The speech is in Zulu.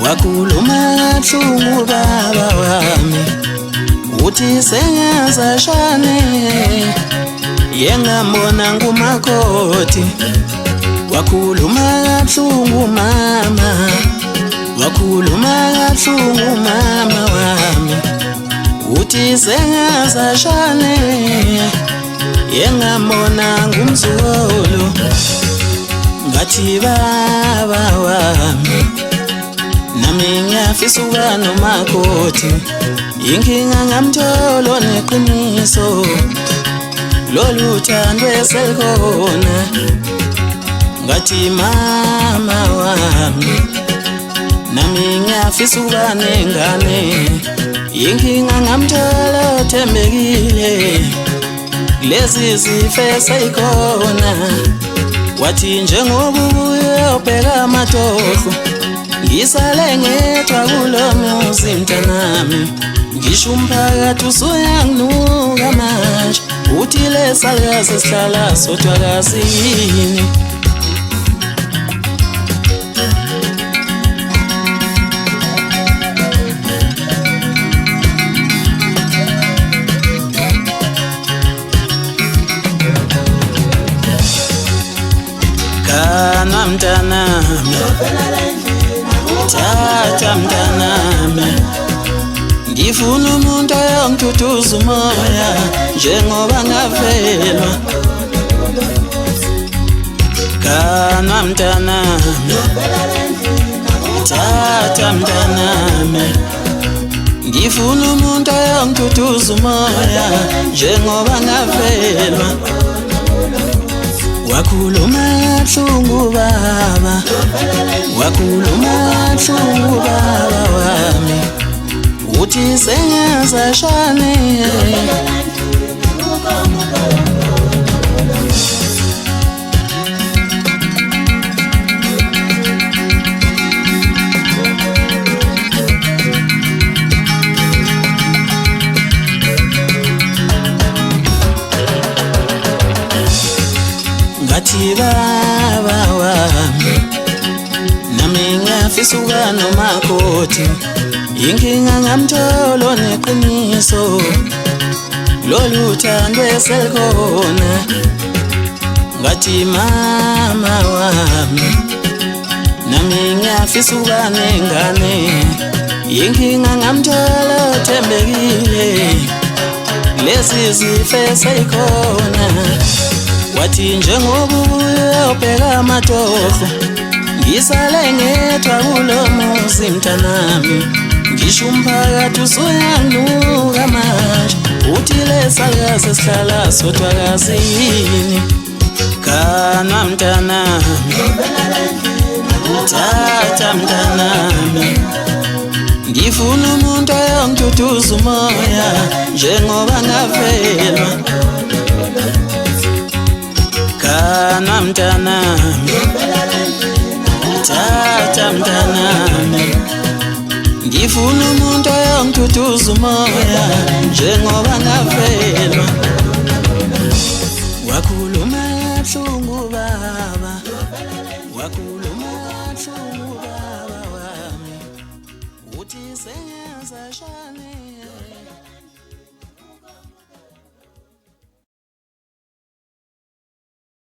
wakhuluma kabuhlungu baba wami uthi sengazashane yengambona ngumakoti wakhuluma kabuhlungu mama wakhuluma kabuhlungu mama wami uthi sengazashane yengambona ngumzukulu ngathi baba wami nami ngiyafisa ukuba nomakoti inkinga ngamtholo neqiniso lolu thando esekhona ngathi mama wami nami ngiyafisa ukuba nengane inkinga ngamtholo thembekile lezi zife seyikhona wathi njengoba uyobheka amatoho ngisale ngedwa kulo muzi mntanami ngisho umphakathi usuyanginuka manje uthi lesalikazi sihlala sodwa kasini kana mntanami tata mntanami ngifuna umuntu ayongithuthuza umoya njengoba ngavelwa kana mntanami tata mntanami ngifuna umuntu ayongithuthuza umoya njengoba ngavelwa wakhuluma kabuhlungu baba wakhuluma kabuhlungu baba wami uthi sengazashane ngathi baba wami nami ngiyafisa ukuba nomakoti inkinga ngamtholo neqiniso lolu thando esekhona ngathi mama wami nami ngiyafisa ukuba nengane inkinga ngamtholo thembekile lezi zife seyikhona wathi njengoba uyobheka amatoho ngisale ngedwa kulo muzi mntanami ngisho umphakathi usuyanginuka manje uthi lesalikazi sihlala sodwa kasini kana mntanami tata mntanami ngifuna umuntu ayongithuthuza umoya njengoba ngavelwa kana mntanami tata mntanami ngifuna umuntu ayongithuthuza umoya njengoba ngavelwa wakhuluma